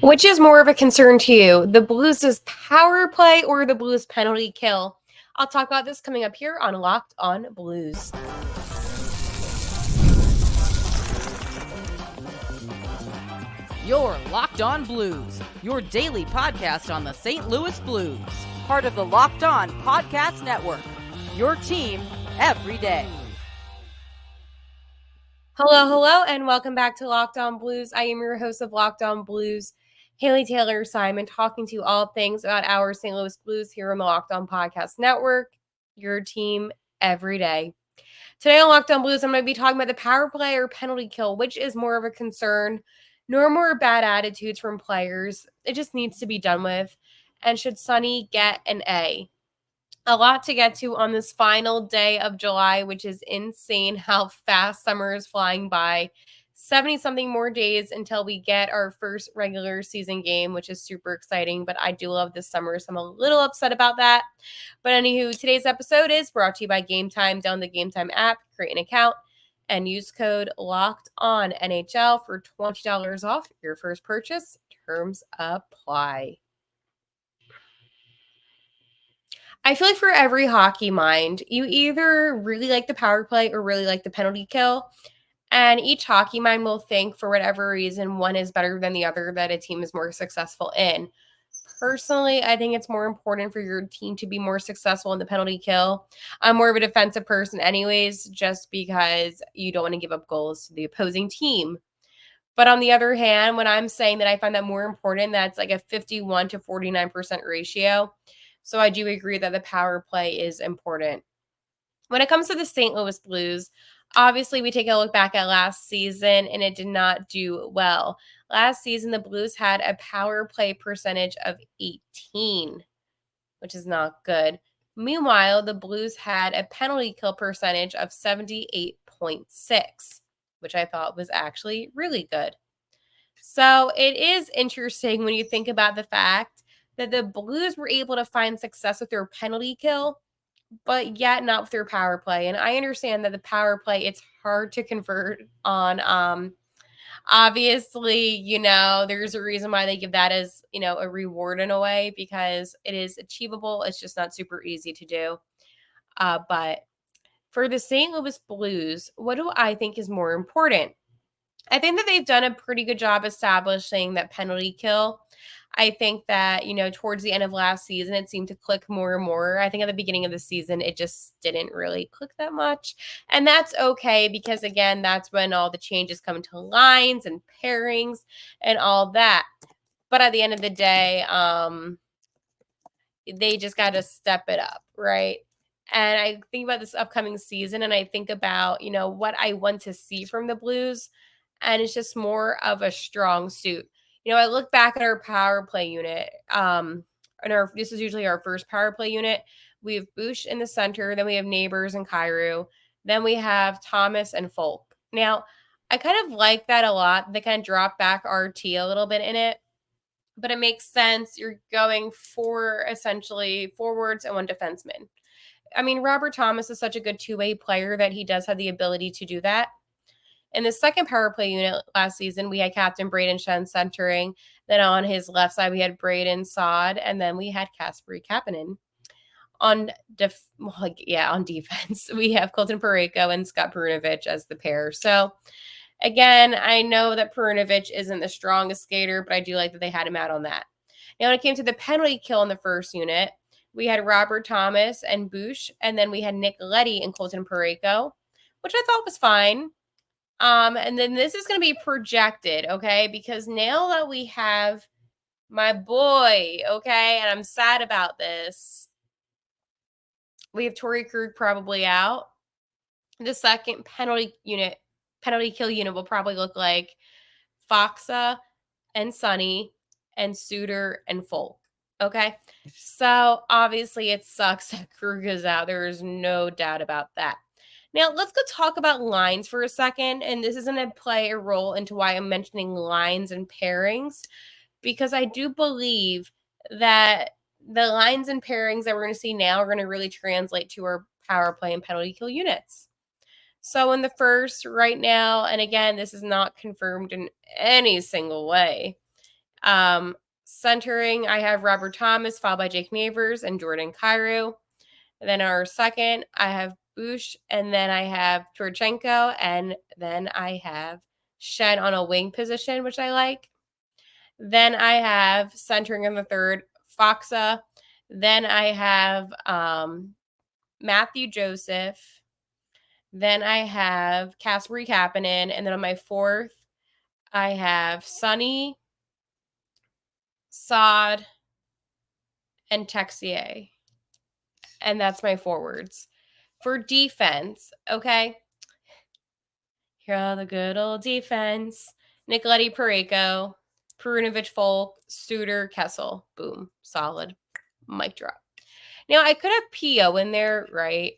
Which is more of a concern to you, the Blues' power play or the Blues penalty kill? I'll talk about this coming up here on Locked on Blues. You're Locked on Blues, your daily podcast on the St. Louis Blues. Part of the Locked on Podcast Network, your team every day. Hello, and welcome back to Locked on Blues. I am your host of Locked on Blues, Haley Taylor Simon, talking to you all things about our St. Louis Blues here on the Locked on Podcast Network, your team every day. Today on Locked on Blues, I'm going to be talking about the power play or penalty kill, which is more of a concern. No more bad attitudes from players. It just needs to be done with. And should Sonny get an A? A lot to get to on this final day of July, which is insane how fast summer is flying by. 70-something more days until we get our first regular season game, which is super exciting, but I do love this summer, so I'm a little upset about that. But anywho, today's episode is brought to you by Game Time. Download the Game Time app, create an account, and use code LOCKEDONNHL for $20 off your first purchase. Terms apply. I feel like for every hockey mind, you either really like the power play or really like the penalty kill. And each hockey mind will think, for whatever reason, one is better than the other, that a team is more successful in. Personally, I think it's more important for your team to be more successful in the penalty kill. I'm more of a defensive person anyways, just because you don't want to give up goals to the opposing team. But on the other hand, when I'm saying that I find that more important, that's like a 51 to 49% ratio. So I do agree that the power play is important. When it comes to the St. Louis Blues, obviously we take a look back at last season and it did not do well. Last season, the Blues had a power play percentage of 18, which is not good. Meanwhile, the Blues had a penalty kill percentage of 78.6, which I thought was actually really good. So it is interesting when you think about the fact that the Blues were able to find success with their penalty kill, but yet not with their power play. And I understand that the power play, it's hard to convert on. Obviously, there's a reason why they give that as, a reward in a way, because it is achievable. It's just not super easy to do. But for the St. Louis Blues, what do I think is more important? I think that they've done a pretty good job establishing that penalty kill. I think that, towards the end of last season, it seemed to click more and more. I think at the beginning of the season, it just didn't really click that much. And that's okay because, again, that's when all the changes come to lines and pairings and all that. But at the end of the day, they just got to step it up, right? And I think about this upcoming season and I think about, what I want to see from the Blues. And it's just more of a strong suit. I look back at our power play unit. This is usually our first power play unit. We have Bush in the center, then we have Neighbors and Kyrou, then we have Thomas and Folk. Now, I kind of like that a lot. They kind of drop back RT a little bit in it, but it makes sense. You're going for essentially forwards and one defenseman. I mean, Robert Thomas is such a good two-way player that he does have the ability to do that. In the second power play unit last season, we had Captain Braden Shen centering. Then on his left side, we had Braden Sod, and then we had Kasperi Kapanen. On defense, we have Colton Parayko and Scott Perunovich as the pair. So, again, I know that Perunovich isn't the strongest skater, but I do like that they had him out on that. Now, when it came to the penalty kill in the first unit, we had Robert Thomas and Bush, and then we had Nick Leddy and Colton Parayko, which I thought was fine. And then this is going to be projected, okay? Because now that we have my boy, okay, and I'm sad about this, we have Torrey Krug probably out. The second penalty kill unit will probably look like Foxa and Sonny and Suter and Folk, okay? So obviously it sucks that Krug is out. There is no doubt about that. Now, let's go talk about lines for a second, and this is going to play a role into why I'm mentioning lines and pairings, because I do believe that the lines and pairings that we're going to see now are going to really translate to our power play and penalty kill units. So in the first right now, and again, this is not confirmed in any single way, Centering, I have Robert Thomas, followed by Jake Neighbors and Jordan Cairo. And then our second, I have Bush, and then I have Turchenko, and then I have Shen on a wing position, which I like. Then I have centering in the third, Foxa. Then I have Matthew Joseph. Then I have Kasperi Kapanen. And then on my fourth, I have Sonny, Saad, and Texier. And that's my forwards. For defense, okay? Here are the good old defense. Nicoletti Pareko, Perunovic Folk, Suter, Kessel. Boom. Solid. Mic drop. Now, I could have Pio in there, right?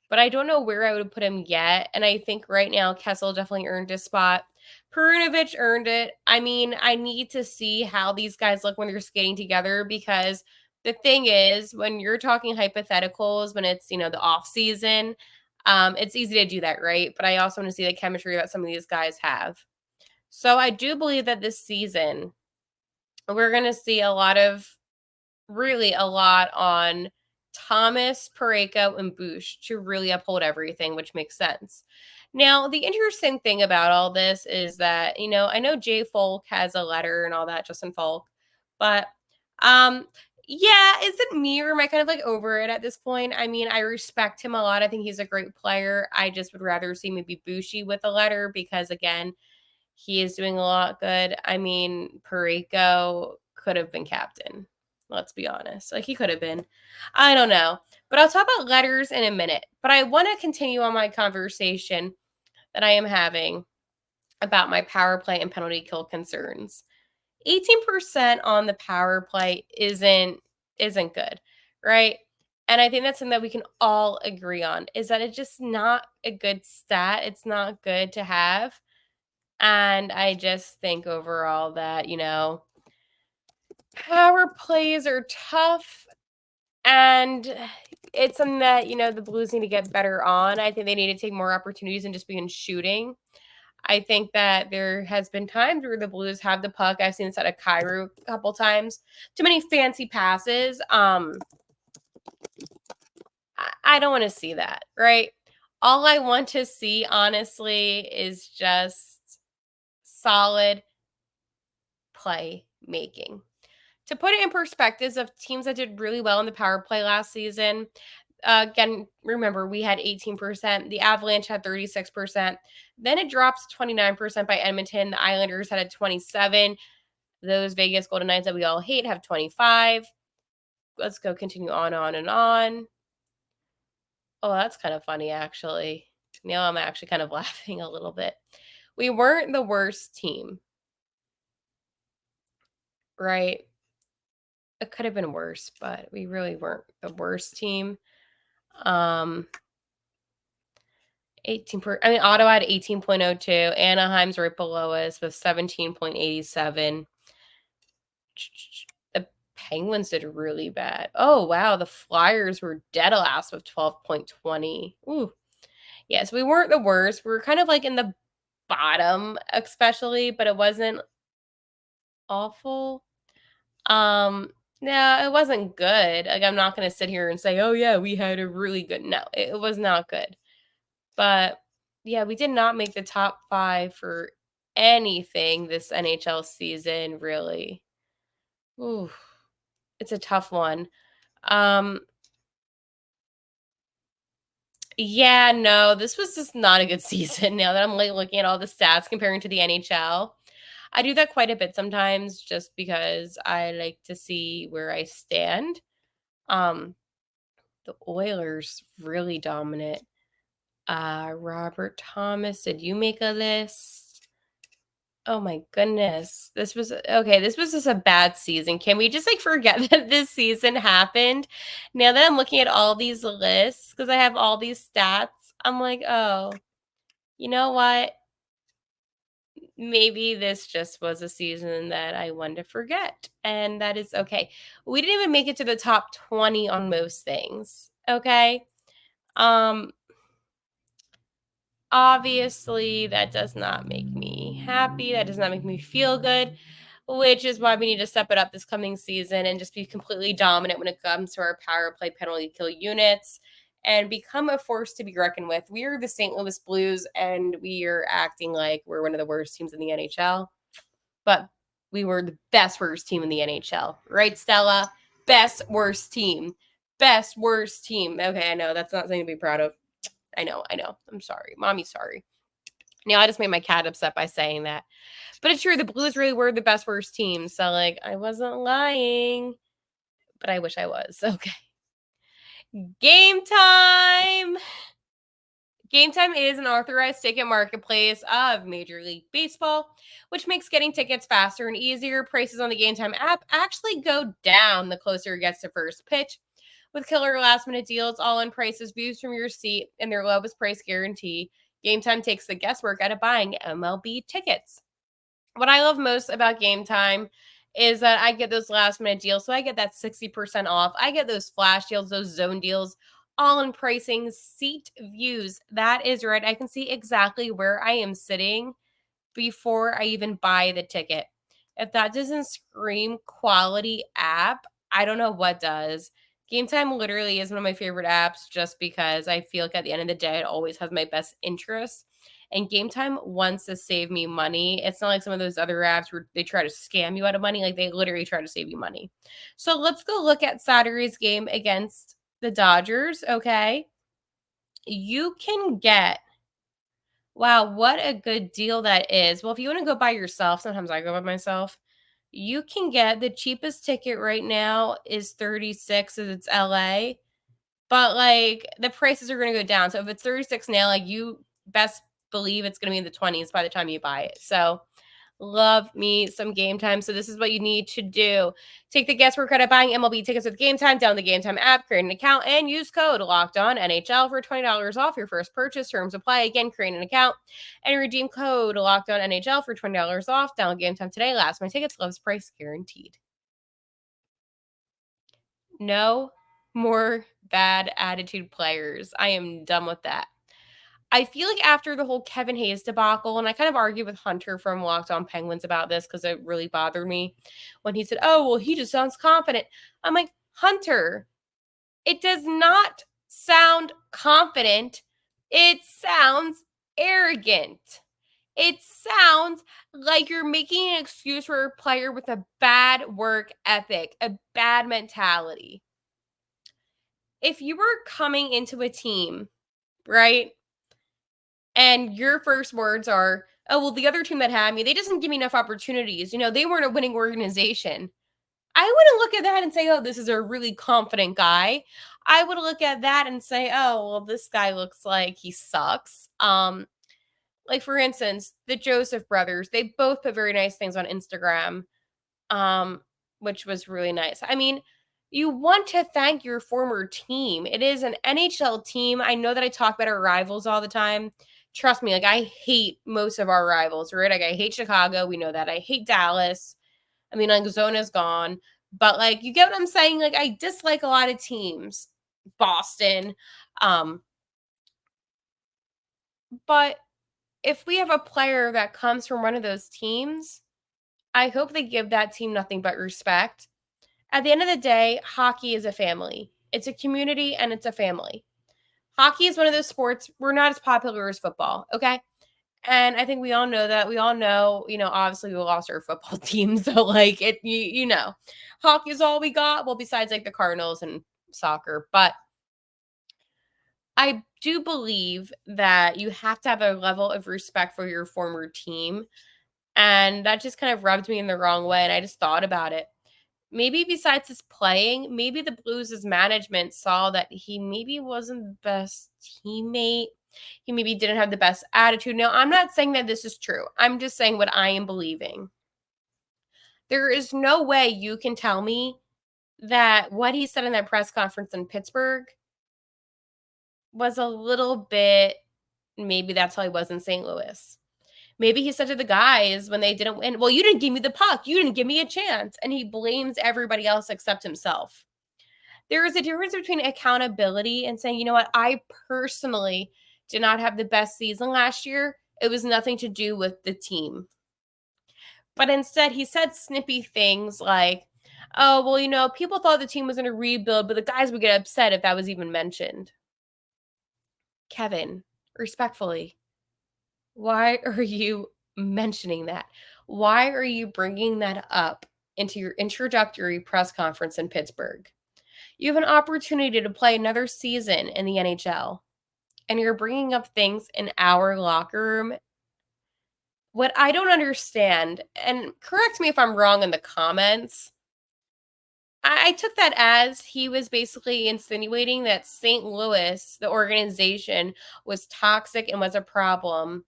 But I don't know where I would put him yet. And I think right now Kessel definitely earned his spot. Perunovic earned it. I mean, I need to see how these guys look when they're skating together, because the thing is, when you're talking hypotheticals, when it's, the off season, it's easy to do that, right? But I also want to see the chemistry that some of these guys have. So I do believe that this season, we're going to see really a lot on Thomas, Pareko, and Bush to really uphold everything, which makes sense. Now, the interesting thing about all this is that, I know Jay Folk has a letter and all that, Justin Folk, but yeah, is it me, or am I kind of like over it at this point? I mean, I respect him a lot. I think he's a great player. I just would rather see maybe Bushy with a letter, because again, he is doing a lot good. I mean, Pareko could have been captain. Let's be honest. Like, he could have been. I don't know. But I'll talk about letters in a minute. But I want to continue on my conversation that I am having about my power play and penalty kill concerns. 18% on the power play isn't good, right? And I think that's something that we can all agree on, is that it's just not a good stat. It's not good to have. And I just think overall that, power plays are tough, and it's something that, the Blues need to get better on. I think they need to take more opportunities and just begin shooting. I think that there has been times where the Blues have the puck. I've seen this out of Cairo a couple times. Too many fancy passes. I don't want to see that, right? All I want to see, honestly, is just solid play making. To put it in perspectives of teams that did really well in the power play last season, again, remember, we had 18%. The Avalanche had 36%. Then it drops to 29% by Edmonton. The Islanders had a 27. Those Vegas Golden Knights that we all hate have 25. Let's go continue on and on. Oh, that's kind of funny, actually. Now I'm actually kind of laughing a little bit. We weren't the worst team, right? It could have been worse, but we really weren't the worst team. 18 Ottawa had 18.02. Anaheim's right below us with 17.87. The Penguins did really bad. Oh, wow. The Flyers were dead last with 12.20. Ooh. Yes, we weren't the worst. We were kind of like in the bottom, especially, but it wasn't awful. No, it wasn't good. Like, I'm not going to sit here and say, oh, yeah, we had a really good. No, it was not good. But yeah, we did not make the top 5 for anything this NHL season, really. Ooh, it's a tough one. Yeah, no, this was just not a good season. Now that I'm like looking at all the stats comparing to the NHL, I do that quite a bit sometimes, just because I like to see where I stand. The Oilers really dominant. Robert Thomas, did you make a list? Oh my goodness. This was just a bad season. Can we just forget that this season happened? Now that I'm looking at all these lists, because I have all these stats, I'm like, oh, you know what? Maybe this just was a season that I wanted to forget. And that is okay. We didn't even make it to the top 20 on most things. Okay. Obviously, that does not make me happy. That does not make me feel good. which is why we need to step it up this coming season and just be completely dominant when it comes to our power play penalty kill units and become a force to be reckoned with. We are the St. Louis Blues, and we are acting like we're one of the worst teams in the NHL, but we were the best worst team in the NHL. Right, Stella? Best worst team. Best worst team. Okay, I know. That's not something to be proud of. I know. I'm sorry. Mommy's sorry. Now, I just made my cat upset by saying that. But it's true. The Blues really were the best worst team. So, like, I wasn't lying. But I wish I was. Okay. Game time. Game Time is an authorized ticket marketplace of Major League Baseball, which makes getting tickets faster and easier. Prices on the Game Time app actually go down the closer it gets to first pitch. With killer last minute deals, all in prices, views from your seat, and their lowest price guarantee, Game Time takes the guesswork out of buying MLB tickets. What I love most about Game Time is that I get those last minute deals. So I get that 60% off. I get those flash deals, those zone deals, all in pricing, seat views. That is right. I can see exactly where I am sitting before I even buy the ticket. If that doesn't scream quality app, I don't know what does. Game Time literally is one of my favorite apps just because I feel like at the end of the day, it always has my best interests. And Game Time wants to save me money. It's not like some of those other apps where they try to scam you out of money. Like they literally try to save you money. So let's go look at Saturday's game against the Dodgers. Okay. You can get, wow, what a good deal that is. Well, if you want to go by yourself, sometimes I go by myself. You can get the cheapest ticket right now is 36 as it's LA, but like the prices are going to go down. So if it's 36 now, like you best believe it's going to be in the 20s by the time you buy it. So love me some Game Time. So this is what you need to do. Take the guesswork out of buying MLB tickets with Game Time. Download the Game Time app, create an account, and use code LOCKEDONNHL for $20 off your first purchase. Terms apply. Again, create an account and redeem code LOCKEDONNHL for $20 off. Download Game Time today. Last minute tickets, lowest price guaranteed. No more bad attitude players. I am done with that. I feel like after the whole Kevin Hayes debacle, and I kind of argued with Hunter from Locked On Penguins about this because it really bothered me when he said, "Oh, well, he just sounds confident." I'm like, Hunter, it does not sound confident. It sounds arrogant. It sounds like you're making an excuse for a player with a bad work ethic, a bad mentality. If you were coming into a team, right? And your first words are, "Oh, well, the other team that had me, they just didn't give me enough opportunities. You know, they weren't a winning organization." I wouldn't look at that and say, "Oh, this is a really confident guy." I would look at that and say, "Oh, well, this guy looks like he sucks." Like for instance, the Joseph brothers, they both put very nice things on Instagram, um, which was really nice. I mean, you want to thank your former team. It is an NHL team. I know that I talk about our rivals all the time. Trust me, like I hate most of our rivals, right? Like I hate Chicago. We know that. I hate Dallas. I mean, like Zona's gone. But like you get what I'm saying? Like I dislike a lot of teams. Boston. Um, but if we have a player that comes from one of those teams, I hope they give that team nothing but respect. At the end of the day, hockey is a family. It's a community and it's a family. Hockey is one of those sports we're not as popular as football, okay? And I think we all know that. We all know, obviously we lost our football team, so like hockey is all we got. Well, besides like the Cardinals and soccer, but I do believe that you have to have a level of respect for your former team, and that just kind of rubbed me in the wrong way. And I just thought about it. Maybe besides his playing, maybe the Blues' management saw that he maybe wasn't the best teammate. He maybe didn't have the best attitude. Now, I'm not saying that this is true. I'm just saying what I am believing. There is no way you can tell me that what he said in that press conference in Pittsburgh was a little bit, maybe that's how he was in St. Louis. Maybe he said to the guys when they didn't win, "Well, you didn't give me the puck. You didn't give me a chance." And he blames everybody else except himself. There is a difference between accountability and saying, "You know what? I personally did not have the best season last year. It was nothing to do with the team." But instead, he said snippy things like, oh, well, people thought the team was going to rebuild, but the guys would get upset if that was even mentioned. Kevin, respectfully, why are you mentioning that? Why are you bringing that up into your introductory press conference in Pittsburgh? You have an opportunity to play another season in the NHL, and you're bringing up things in our locker room. What I don't understand, and correct me if I'm wrong in the comments, I took that as he was basically insinuating that St. Louis, the organization, was toxic and was a problem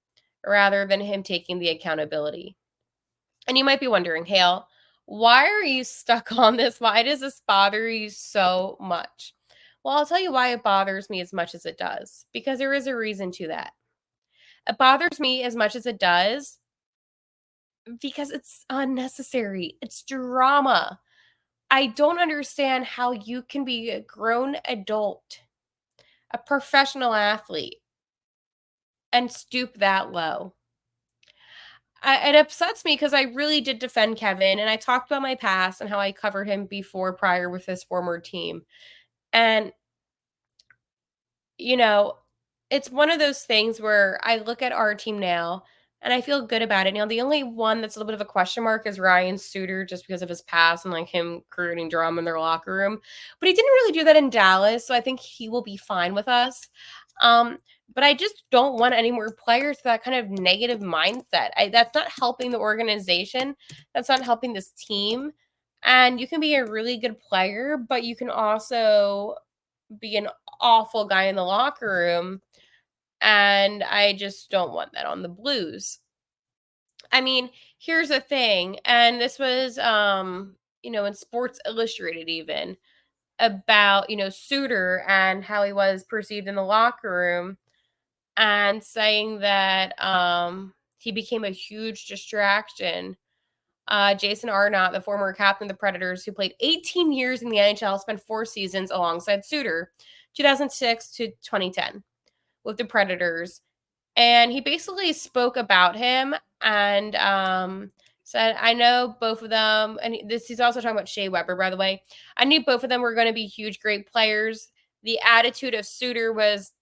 rather than him taking the accountability. And you might be wondering, Hale, why are you stuck on this? Why does this bother you so much? Well, I'll tell you why it bothers me as much as it does, because there is a reason to that. It bothers me as much as it does because it's unnecessary. It's drama. I don't understand how you can be a grown adult, a professional athlete, and stoop that low. It upsets me because I really did defend Kevin, and I talked about my past and how I covered him prior with his former team. And, you know, it's one of those things where I look at our team now and I feel good about it. Now, the only one that's a little bit of a question mark is Ryan Suter, just because of his past and like him creating drama in their locker room. But he didn't really do that in Dallas, so I think he will be fine with us. Um, but I just don't want any more players with that kind of negative mindset. That's not helping the organization. That's not helping this team. And you can be a really good player, but you can also be an awful guy in the locker room, and I just don't want that on the Blues. I mean, here's the thing, and this was in Sports Illustrated even about, Suter and how he was perceived in the locker room, and saying that he became a huge distraction. Jason Arnott, the former captain of the Predators, who played 18 years in the NHL, spent 4 seasons alongside Suter, 2006 to 2010, with the Predators. And he basically spoke about him and said, I know both of them. And he's also talking about Shea Weber, by the way. I knew both of them were going to be huge, great players. The attitude of Suter was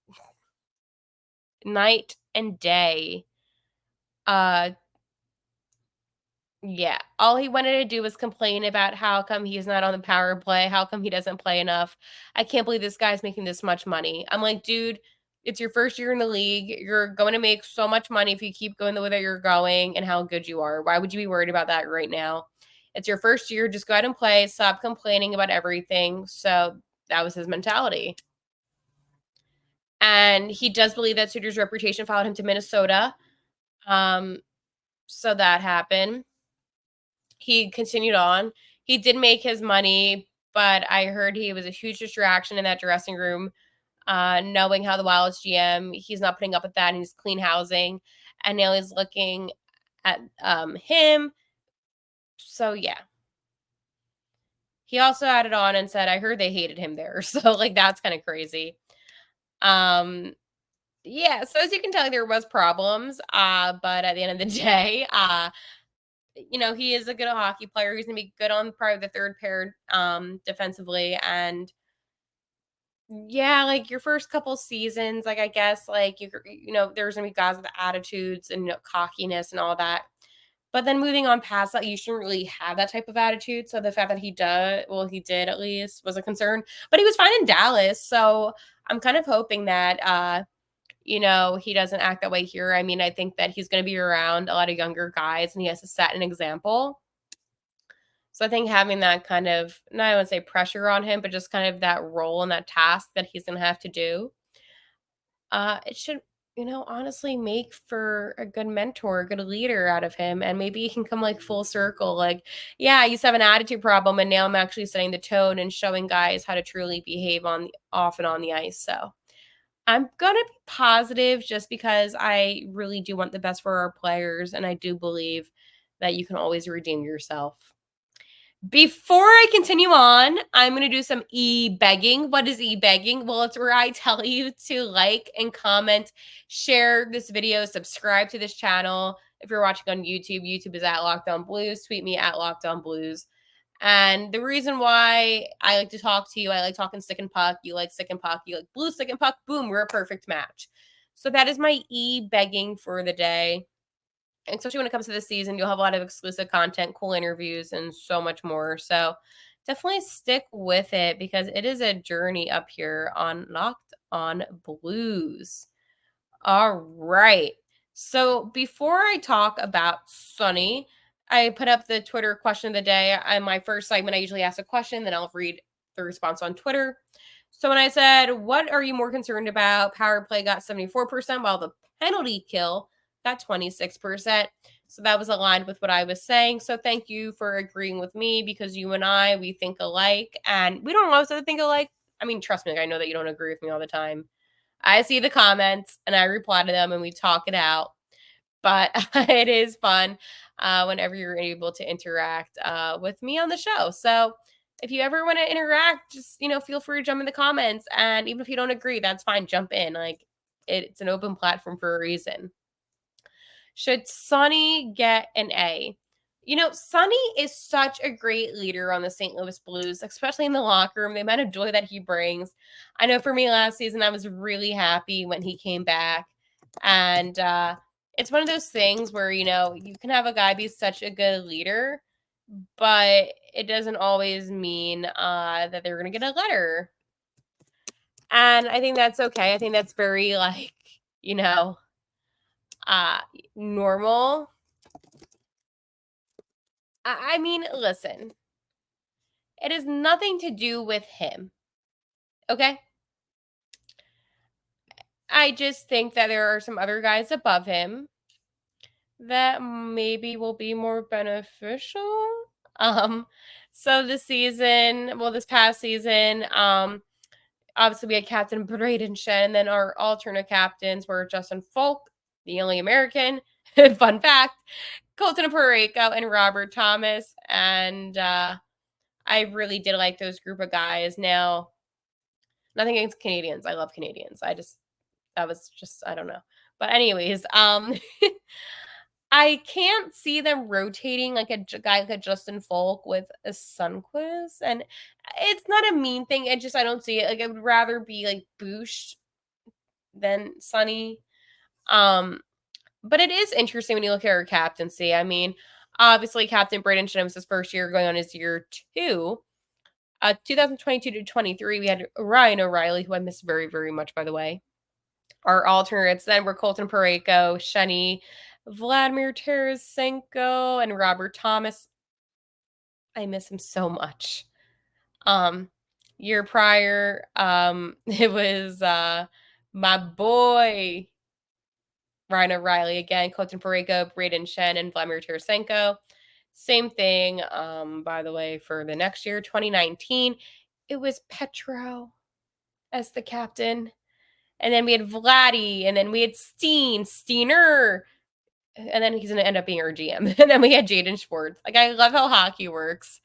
night and day. Yeah, all he wanted to do was complain about how come he's not on the power play, how come he doesn't play enough. I can't believe this guy's making this much money. I'm like, dude, it's your first year in the league. You're going to make so much money if you keep going the way that you're going and how good you are. Why would you be worried about that right now? It's your first year. Just go out and play. Stop complaining about everything. So that was his mentality. And he does believe that Suter's reputation followed him to Minnesota. So that happened. He continued on. He did make his money, but I heard he was a huge distraction in that dressing room. Knowing how the Wild's GM, he's not putting up with that, and he's clean housing, and now he's looking at him. So yeah. He also added on and said, I heard they hated him there. So like that's kind of crazy. Yeah, so as you can tell, there was problems. But at the end of the day, he is a good hockey player. He's gonna be good on probably the third pair defensively. And yeah, like your first couple seasons, like I guess like there's gonna be guys with attitudes and cockiness and all that. But then moving on past that, you shouldn't really have that type of attitude. So the fact that he did at least, was a concern. But he was fine in Dallas. So I'm kind of hoping that he doesn't act that way here. I mean, I think that he's going to be around a lot of younger guys and he has to set an example. So I think having that kind of, not I would say pressure on him, but just kind of that role and that task that he's going to have to do, it should, honestly make for a good mentor, a good leader out of him. And maybe he can come like full circle. Like, yeah, I used to have an attitude problem and now I'm actually setting the tone and showing guys how to truly behave off and on the ice. So I'm going to be positive just because I really do want the best for our players. And I do believe that you can always redeem yourself. Before I continue on, I'm going to do some e-begging. What is e-begging? Well, it's where I tell you to like and comment, share this video, subscribe to this channel, If you're watching on YouTube, YouTube is at Locked On Blues. Tweet me at Locked On Blues. And the reason why I like to talk to you, I like talking stick and puck. You like stick and puck. You like blue stick and puck. Boom, we're a perfect match. So that is my begging for the day. Especially when it comes to this season, you'll have a lot of exclusive content, cool interviews, and so much more. So definitely stick with it because it is a journey up here on Locked On Blues. All right. So before I talk about Sonny, I put up the Twitter question of the day. In my first segment, I usually ask a question, then I'll read the response on Twitter. So when I said, what are you more concerned about? Power play got 74%, while the penalty kill got 26%. So that was aligned with what I was saying. So thank you for agreeing with me because you and I, we think alike. And we don't always have to think alike. I mean, trust me, I know that you don't agree with me all the time. I see the comments and I reply to them and we talk it out. But it is fun whenever you're able to interact with me on the show. So if you ever want to interact, just feel free to jump in the comments. And even if you don't agree, that's fine. Jump in. Like it's an open platform for a reason. Should Sonny get an A? Sonny is such a great leader on the St. Louis Blues, especially in the locker room. The amount of joy that he brings. I know for me last season, I was really happy when he came back. And it's one of those things where, you can have a guy be such a good leader, but it doesn't always mean that they're going to get a letter. And I think that's okay. I think that's very, normal. I mean, listen, it has nothing to do with him. Okay? I just think that there are some other guys above him that maybe will be more beneficial. So this past season, obviously we had Captain Braden Shen, and then our alternate captains were Justin Falk, the only American. Fun fact. Colton Parayko and Robert Thomas. And I really did like those group of guys. Now, nothing against Canadians. I love Canadians. I don't know. But anyways, I can't see them rotating like a guy like a Justin Folk with a Sunquist. And it's not a mean thing. I don't see it. Like, I would rather be like Boosh than Sonny. But it is interesting when you look at our captaincy. I mean, obviously, Captain Braden Shen was his first year, going on his year 2. 2022 to 23, we had Ryan O'Reilly, who I miss very, very much, by the way. Our alternates then were Colton Parayko, Shenny, Vladimir Tarasenko, and Robert Thomas. I miss him so much. Year prior, it was my boy Ryan O'Reilly again, Colton Parayko, Braden Shen, and Vladimir Tarasenko. Same thing, by the way, for the next year, 2019, it was Petro as the captain. And then we had Vladdy, and then we had Steiner, and then he's going to end up being our GM. And then we had Jaden Schwartz. Like, I love how hockey works.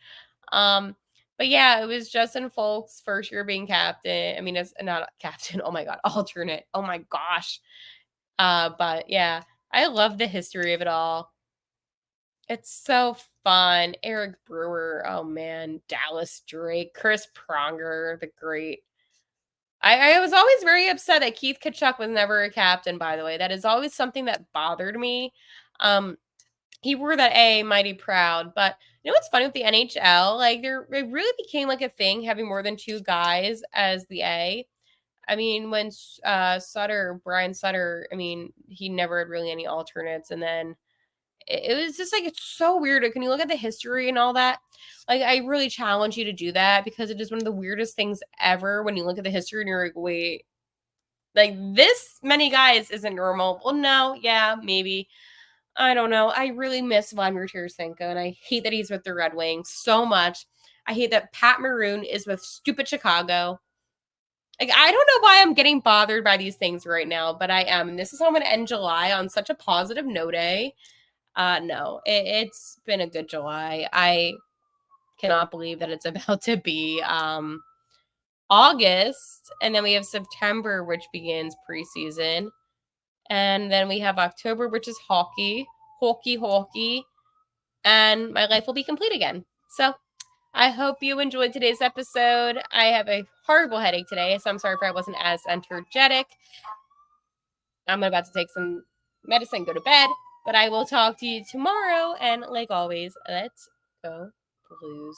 But yeah, it was Justin Folk's first year being captain. I mean, it's not captain. Oh my God, alternate. Oh my gosh. But yeah, I love the history of it all. It's so fun. Eric Brewer. Oh man, Dallas Drake, Chris Pronger, the great. I was always very upset that Keith Tkachuk was never a captain, by the way. That is always something that bothered me. He wore that A mighty proud. But you know what's funny with the NHL? Like, it really became like a thing having more than 2 guys as the A. I mean, when Brian Sutter, I mean, he never had really any alternates. And then it was just like, it's so weird. Can you look at the history and all that? Like, I really challenge you to do that because it is one of the weirdest things ever when you look at the history and you're like, wait, like this many guys isn't normal. Well, no, yeah, maybe. I don't know. I really miss Vladimir Tarasenko, and I hate that he's with the Red Wings so much. I hate that Pat Maroon is with stupid Chicago. Like, I don't know why I'm getting bothered by these things right now, but I am. And this is how I'm going to end July on such a positive note. No, it's been a good July. I cannot believe that it's about to be August, and then we have September, which begins preseason, and then we have October, which is hockey. hulky, and my life will be complete again. So I hope you enjoyed today's episode. I have a horrible headache today, so I'm sorry if I wasn't as energetic. I'm about to take some medicine, go to bed, but I will talk to you tomorrow. And like always, let's go Blues.